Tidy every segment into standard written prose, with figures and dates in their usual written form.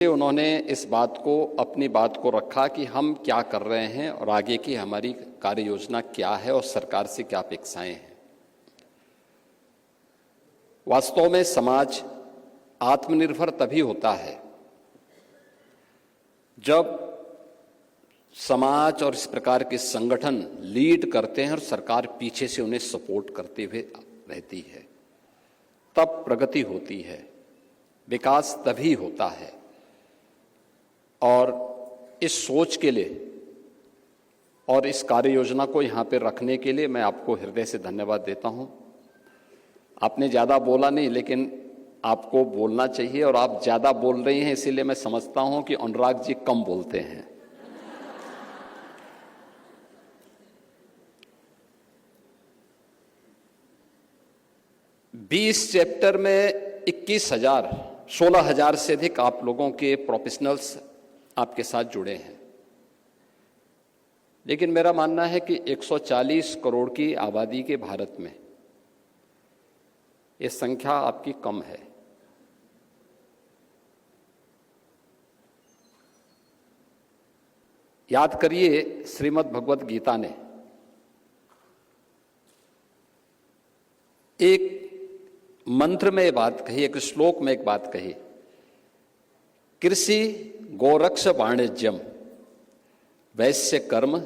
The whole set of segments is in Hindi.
उन्होंने इस बात को अपनी बात को रखा कि हम क्या कर रहे हैं और आगे की हमारी कार्य योजना क्या है और सरकार से क्या अपेक्षाएं हैं। वास्तव में समाज आत्मनिर्भर तभी होता है जब समाज और इस प्रकार के संगठन लीड करते हैं और सरकार पीछे से उन्हें सपोर्ट करते हुए रहती है, तब प्रगति होती है, विकास तभी होता है। और इस सोच के लिए और इस कार्य योजना को यहाँ पे रखने के लिए मैं आपको हृदय से धन्यवाद देता हूँ। आपने ज़्यादा बोला नहीं, लेकिन आपको बोलना चाहिए और आप ज़्यादा बोल रही हैं, इसीलिए मैं समझता हूँ कि अनुराग जी कम बोलते हैं। बीस चैप्टर में 16,000 से अधिक आप लोगों के प्रोफेशनल्स आपके साथ जुड़े हैं, लेकिन मेरा मानना है कि 140 करोड़ की आबादी के भारत में ये संख्या आपकी कम है। याद करिए, श्रीमद् भगवत गीता ने एक मंत्र में बात कही, एक श्लोक में एक बात कही, कृषि गोरक्ष वाणिज्यम वैश्य कर्म,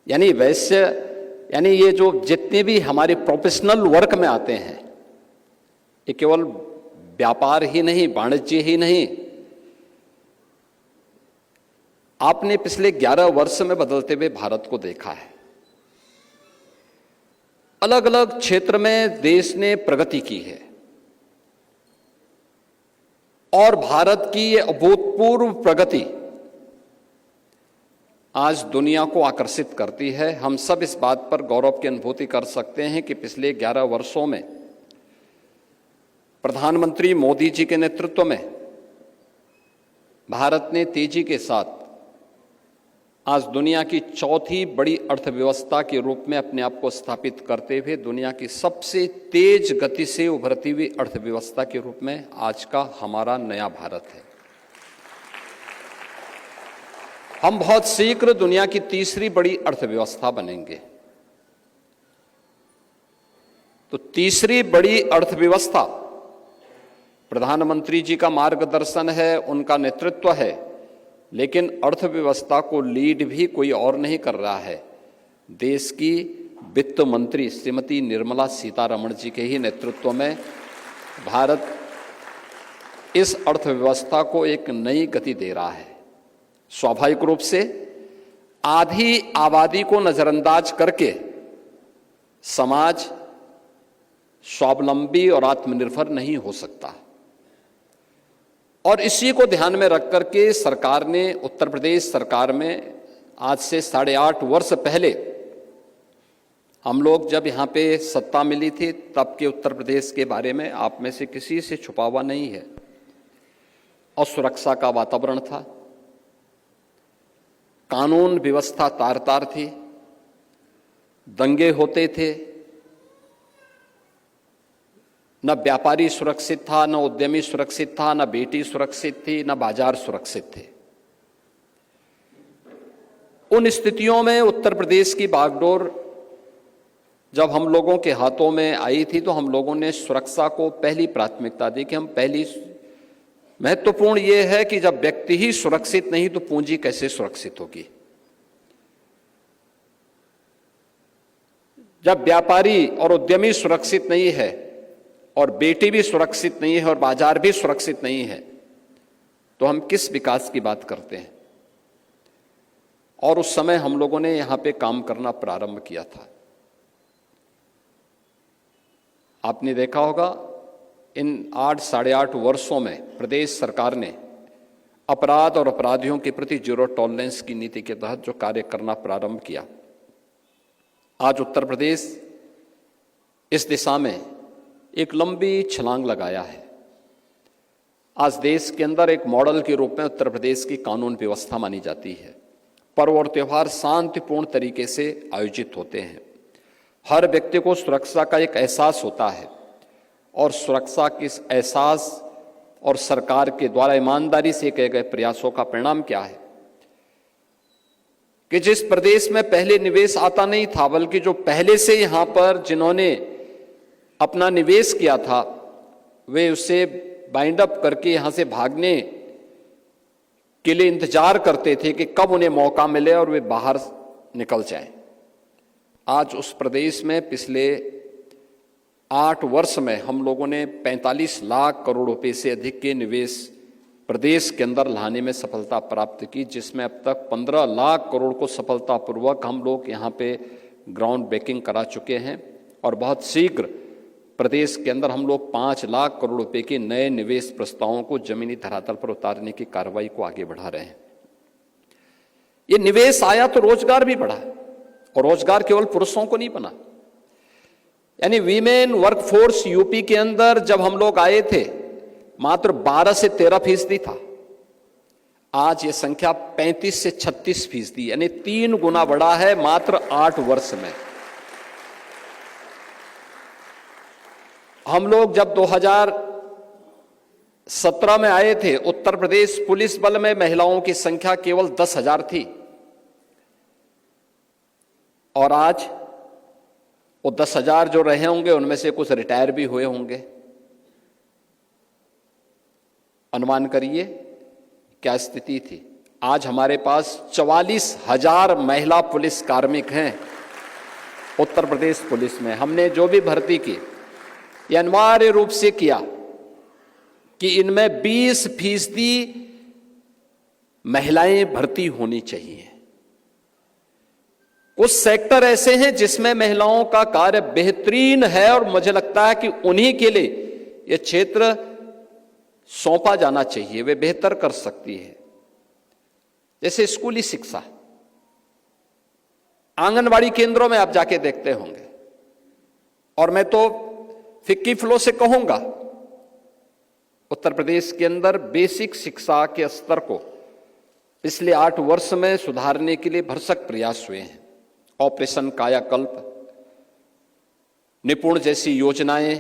यानी वैश्य यानी ये जो जितने भी हमारे प्रोफेशनल वर्क में आते हैं, ये केवल व्यापार ही नहीं, वाणिज्य ही नहीं, आपने पिछले 11 वर्ष में बदलते हुए भारत को देखा है। अलग अलग क्षेत्र में देश ने प्रगति की है और भारत की ये अभूतपूर्व प्रगति आज दुनिया को आकर्षित करती है। हम सब इस बात पर गौरव की अनुभूति कर सकते हैं कि पिछले 11 वर्षों में प्रधानमंत्री मोदी जी के नेतृत्व में भारत ने तेजी के साथ आज दुनिया की चौथी बड़ी अर्थव्यवस्था के रूप में अपने आप को स्थापित करते हुए दुनिया की सबसे तेज गति से उभरती हुई अर्थव्यवस्था के रूप में आज का हमारा नया भारत है। हम बहुत शीघ्र दुनिया की तीसरी बड़ी अर्थव्यवस्था बनेंगे। तो तीसरी बड़ी अर्थव्यवस्था प्रधानमंत्री जी का मार्गदर्शन है, उनका नेतृत्व है, लेकिन अर्थव्यवस्था को लीड भी कोई और नहीं कर रहा है। देश की वित्त मंत्री श्रीमती निर्मला सीतारमण जी के ही नेतृत्व में भारत इस अर्थव्यवस्था को एक नई गति दे रहा है। स्वाभाविक रूप से आधी आबादी को नजरअंदाज करके समाज स्वावलंबी और आत्मनिर्भर नहीं हो सकता, और इसी को ध्यान में रख करके सरकार ने, उत्तर प्रदेश सरकार में आज से 8.5 वर्ष पहले हम लोग जब यहाँ पे सत्ता मिली थी, तब के उत्तर प्रदेश के बारे में आप में से किसी से छुपा हुआ नहीं है। और सुरक्षा का वातावरण था, कानून व्यवस्था तार तार थी, दंगे होते थे, न व्यापारी सुरक्षित था, न उद्यमी सुरक्षित था, न बेटी सुरक्षित थी, न बाजार सुरक्षित थे। उन स्थितियों में उत्तर प्रदेश की बागडोर जब हम लोगों के हाथों में आई थी, तो हम लोगों ने सुरक्षा को पहली प्राथमिकता दी कि हम पहली महत्वपूर्ण यह है कि जब व्यक्ति ही सुरक्षित नहीं तो पूंजी कैसे सुरक्षित होगी। जब व्यापारी और उद्यमी सुरक्षित नहीं है और बेटी भी सुरक्षित नहीं है और बाजार भी सुरक्षित नहीं है, तो हम किस विकास की बात करते हैं। और उस समय हम लोगों ने यहां पे काम करना प्रारंभ किया था। आपने देखा होगा, इन 8-8.5 वर्षों में प्रदेश सरकार ने अपराध और अपराधियों के प्रति जीरो टॉलरेंस की नीति के तहत जो कार्य करना प्रारंभ किया, आज उत्तर प्रदेश इस दिशा में एक लंबी छलांग लगाया है। आज देश के अंदर एक मॉडल के रूप में उत्तर प्रदेश की कानून व्यवस्था मानी जाती है। पर्व और त्यौहार शांतिपूर्ण तरीके से आयोजित होते हैं। हर व्यक्ति को सुरक्षा का एक एहसास होता है और सुरक्षा के एहसास और सरकार के द्वारा ईमानदारी से किए गए प्रयासों का परिणाम क्या है कि जिस प्रदेश में पहले निवेश आता नहीं था, बल्कि जो पहले से यहां पर जिन्होंने अपना निवेश किया था वे उसे बाइंड अप करके यहां से भागने के लिए इंतजार करते थे कि कब उन्हें मौका मिले और वे बाहर निकल जाएं। आज उस प्रदेश में पिछले 8 वर्ष में हम लोगों ने 45 लाख करोड़ रुपए से अधिक के निवेश प्रदेश के अंदर लाने में सफलता प्राप्त की, जिसमें अब तक 15 लाख करोड़ को सफलतापूर्वक हम लोग यहाँ पे ग्राउंड ब्रेकिंग करा चुके हैं और बहुत शीघ्र प्रदेश के अंदर हम लोग 5 लाख करोड़ रुपए के नए निवेश प्रस्तावों को जमीनी धरातल पर उतारने की कार्रवाई को आगे बढ़ा रहे हैं। ये निवेश आया तो रोजगार भी बढ़ा और रोजगार केवल पुरुषों को नहीं बना, यानी वीमेन वर्कफोर्स यूपी के अंदर जब हम लोग आए थे मात्र 12 से 13% था, आज ये संख्या 35 से 36%, यानी 3 गुना बढ़ा है मात्र 8 वर्ष में। हम लोग जब 2017 में आए थे, उत्तर प्रदेश पुलिस बल में महिलाओं की संख्या केवल 10,000 थी और आज वो 10,000 जो रहे होंगे उनमें से कुछ रिटायर भी हुए होंगे। अनुमान करिए क्या स्थिति थी। आज हमारे पास 44,000 महिला पुलिस कार्मिक हैं उत्तर प्रदेश पुलिस में। हमने जो भी भर्ती की ये अनिवार्य रूप से किया कि इनमें 20% महिलाएं भर्ती होनी चाहिए। कुछ सेक्टर ऐसे हैं जिसमें महिलाओं का कार्य बेहतरीन है और मुझे लगता है कि उन्हीं के लिए यह क्षेत्र सौंपा जाना चाहिए, वे बेहतर कर सकती है। जैसे स्कूली शिक्षा, आंगनवाड़ी केंद्रों में आप जाके देखते होंगे, और मैं तो फिक्की फ्लो से कहूंगा उत्तर प्रदेश के अंदर बेसिक शिक्षा के स्तर को पिछले 8 वर्ष में सुधारने के लिए भरसक प्रयास हुए हैं। ऑपरेशन कायाकल्प, निपुण जैसी योजनाएं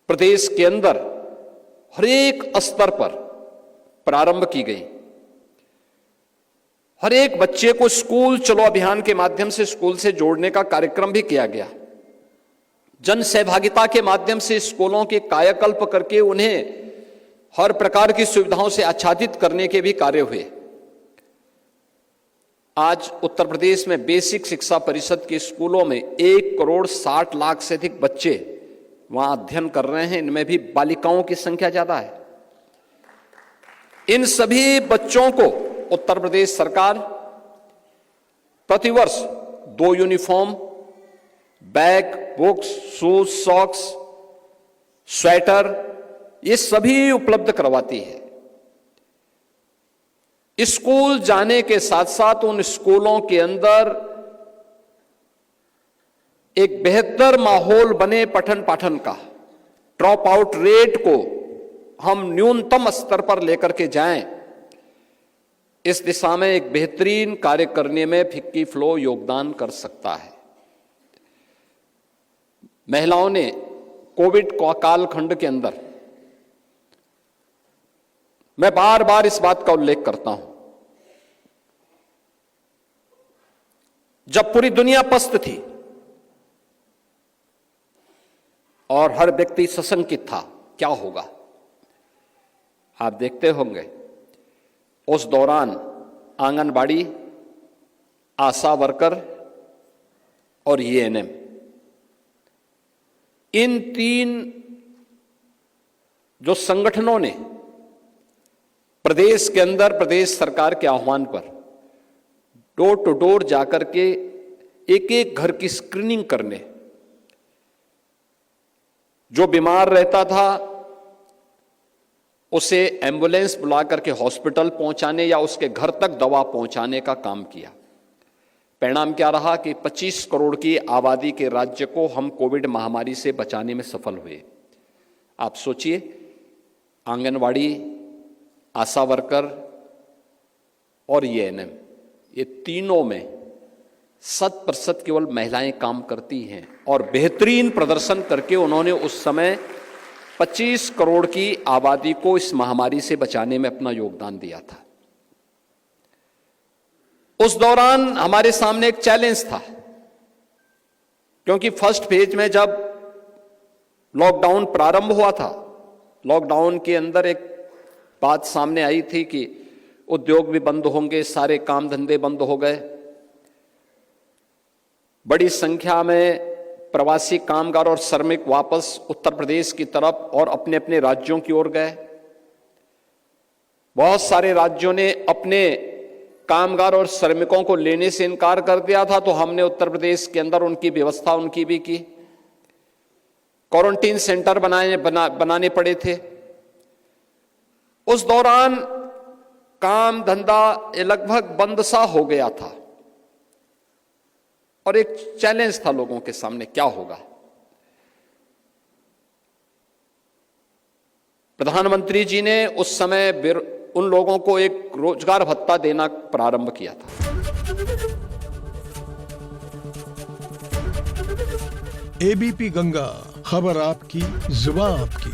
प्रदेश के अंदर हर एक स्तर पर प्रारंभ की गई। हर एक बच्चे को स्कूल चलो अभियान के माध्यम से स्कूल से जोड़ने का कार्यक्रम भी किया गया। जन सहभागिता के माध्यम से स्कूलों के कायाकल्प करके उन्हें हर प्रकार की सुविधाओं से आच्छादित करने के भी कार्य हुए। आज उत्तर प्रदेश में बेसिक शिक्षा परिषद के स्कूलों में 1,60,00,000 से अधिक बच्चे वहां अध्ययन कर रहे हैं। इनमें भी बालिकाओं की संख्या ज्यादा है। इन सभी बच्चों को उत्तर प्रदेश सरकार प्रतिवर्ष 2 uniform, bag, books, shoes, socks, sweater ये सभी उपलब्ध करवाती है। स्कूल जाने के साथ साथ उन स्कूलों के अंदर एक बेहतर माहौल बने पठन पाठन का, ड्रॉप आउट रेट को हम न्यूनतम स्तर पर लेकर के जाएं, इस दिशा में एक बेहतरीन कार्य करने में फिक्की फ्लो योगदान कर सकता है। महिलाओं ने कोविड कालखंड के अंदर, मैं बार बार इस बात का उल्लेख करता हूं, जब पूरी दुनिया पस्त थी और हर व्यक्ति सशंकित था क्या होगा, आप देखते होंगे उस दौरान आंगनबाड़ी, आशा वर्कर और एएनएम, इन 3 जो संगठनों ने प्रदेश के अंदर प्रदेश सरकार के आह्वान पर डोर टू डोर जाकर के एक एक घर की स्क्रीनिंग करने, जो बीमार रहता था उसे एम्बुलेंस बुला करके हॉस्पिटल पहुंचाने या उसके घर तक दवा पहुंचाने का काम किया। परिणाम क्या रहा कि 25 करोड़ की आबादी के राज्य को हम कोविड महामारी से बचाने में सफल हुए। आप सोचिए, आंगनवाड़ी, आशा वर्कर और एएनएम, ये तीनों में 100% केवल महिलाएं काम करती हैं और बेहतरीन प्रदर्शन करके उन्होंने उस समय 25 करोड़ की आबादी को इस महामारी से बचाने में अपना योगदान दिया था। उस दौरान हमारे सामने एक चैलेंज था, क्योंकि फर्स्ट फेज में जब लॉकडाउन प्रारंभ हुआ था, लॉकडाउन के अंदर एक बात सामने आई थी कि उद्योग भी बंद होंगे, सारे काम धंधे बंद हो गए, बड़ी संख्या में प्रवासी कामगार और श्रमिक वापस उत्तर प्रदेश की तरफ और अपने अपने राज्यों की ओर गए। बहुत सारे राज्यों ने अपने कामगार और श्रमिकों को लेने से इनकार कर दिया था, तो हमने उत्तर प्रदेश के अंदर उनकी व्यवस्था उनकी भी की। क्वारंटीन सेंटर बनाने पड़े थे। उस दौरान काम धंधा लगभग बंद सा हो गया था और एक चैलेंज था लोगों के सामने, क्या होगा। प्रधानमंत्री जी ने उस समय उन लोगों को एक रोजगार भत्ता देना प्रारंभ किया था। एबीपी गंगा, खबर आपकी, जुबान आपकी।